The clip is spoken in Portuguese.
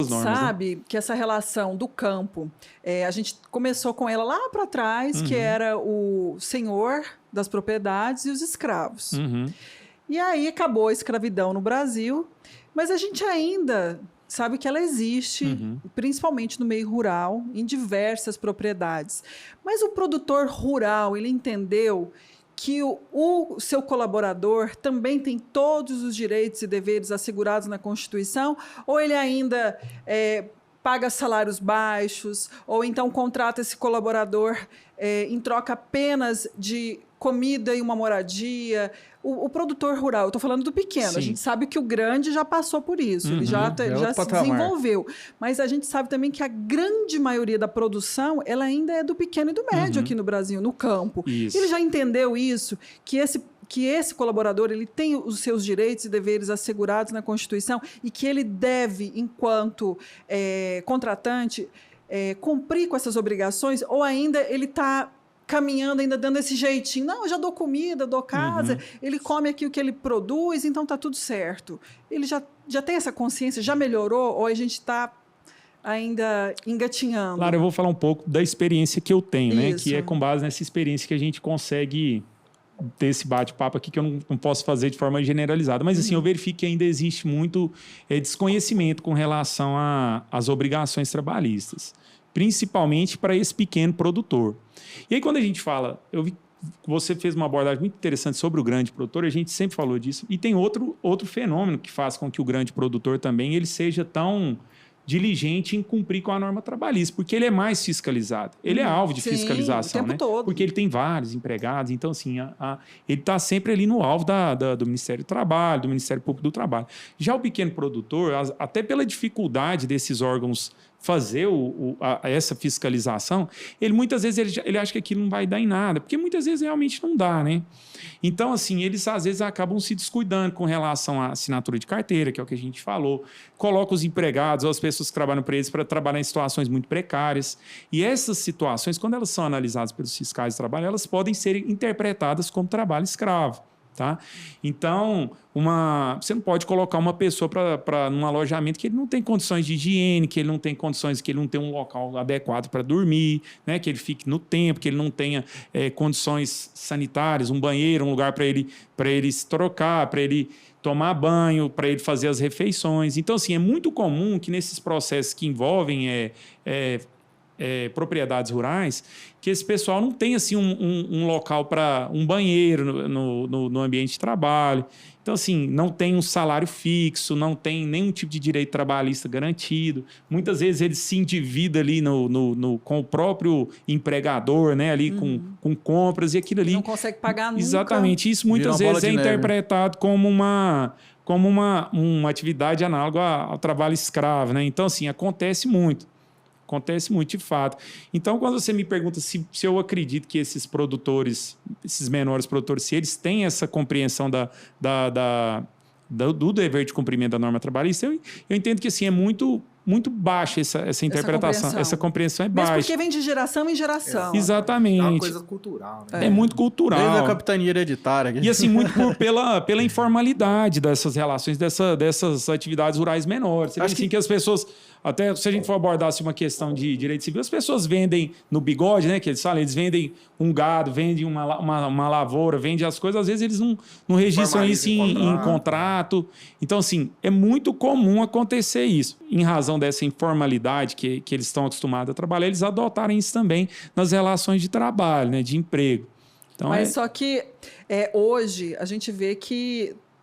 normas. sabe que essa relação do campo, a gente começou com ela lá para trás, que era o senhor das propriedades e os escravos. E aí acabou a escravidão no Brasil, mas a gente ainda sabe que ela existe, principalmente no meio rural, em diversas propriedades. Mas o produtor rural, ele entendeu que o seu colaborador também tem todos os direitos e deveres assegurados na Constituição, ou ele ainda paga salários baixos, ou então contrata esse colaborador em troca apenas de comida e uma moradia. O produtor rural, eu estou falando do pequeno, a gente sabe que o grande já passou por isso, ele já se desenvolveu, mas a gente sabe também que a grande maioria da produção, ela ainda é do pequeno e do médio aqui no Brasil, no campo. Isso. Ele já entendeu isso, que esse colaborador, ele tem os seus direitos e deveres assegurados na Constituição e que ele deve, enquanto contratante, cumprir com essas obrigações, ou ainda ele está caminhando, ainda dando esse jeitinho. Não, eu já dou comida, dou casa, ele come aqui o que ele produz, então está tudo certo. Ele já tem essa consciência, já melhorou, ou a gente está ainda engatinhando? Claro, eu vou falar um pouco da experiência que eu tenho, né? Que é com base nessa experiência que a gente consegue ter esse bate-papo aqui, que eu não posso fazer de forma generalizada. Mas, assim, eu verifico que ainda existe muito desconhecimento com relação às obrigações trabalhistas, principalmente para esse pequeno produtor. E aí, quando a gente fala, eu vi que você fez uma abordagem muito interessante sobre o grande produtor, a gente sempre falou disso, e tem outro fenômeno que faz com que o grande produtor também ele seja tão diligente em cumprir com a norma trabalhista, porque ele é mais fiscalizado. Ele é alvo de fiscalização, o tempo todo. Porque ele tem vários empregados, então, assim, ele está sempre ali no alvo do Ministério do Trabalho, do Ministério Público do Trabalho. Já o pequeno produtor, até pela dificuldade desses órgãos fazer essa fiscalização, ele muitas vezes ele acha que aquilo não vai dar em nada, porque muitas vezes realmente não dá, né? Então, assim, eles às vezes acabam se descuidando com relação à assinatura de carteira, que é o que a gente falou, coloca os empregados ou as pessoas que trabalham para eles para trabalhar em situações muito precárias. E essas situações, quando elas são analisadas pelos fiscais de trabalho, elas podem ser interpretadas como trabalho escravo. Tá? Então, você não pode colocar uma pessoa num alojamento que ele não tem condições de higiene, que ele não tem condições, que ele não tem um local adequado para dormir, né? Que ele fique no tempo, que ele não tenha condições sanitárias, um banheiro, um lugar para ele se trocar, para ele tomar banho, para ele fazer as refeições. Então, assim, é muito comum que nesses processos que envolvem propriedades rurais, que esse pessoal não tem assim, um local para um banheiro no ambiente de trabalho. Então, assim, não tem um salário fixo, não tem nenhum tipo de direito trabalhista garantido. Muitas vezes ele se endivida ali com o próprio empregador, né? Ali com compras e aquilo ali. Não consegue pagar nunca. Exatamente. Isso muitas vezes é interpretado como uma atividade análoga ao trabalho escravo, né? Então, assim, acontece muito. Acontece muito, de fato. Então, quando você me pergunta se eu acredito que esses produtores, esses menores produtores, se eles têm essa compreensão do dever de cumprimento da norma trabalhista, eu entendo que assim, é muito baixa essa interpretação. Essa compreensão é baixa. Mas porque vem de geração em geração. Exatamente. É uma coisa cultural, né? É muito cultural. Desde a capitania hereditária. E assim, muito pela informalidade dessas relações, dessas atividades rurais menores. Você vê assim que as pessoas... Até se a gente for abordar assim, uma questão de direito civil, as pessoas vendem no bigode, né? Que eles falam, eles vendem um gado, vendem uma lavoura, vendem as coisas, às vezes eles não registram isso em contrato. Então, assim, é muito comum acontecer isso. Em razão dessa informalidade que eles estão acostumados a trabalhar, eles adotarem isso também nas relações de trabalho, né? De emprego. Então, mas só que hoje a gente vê que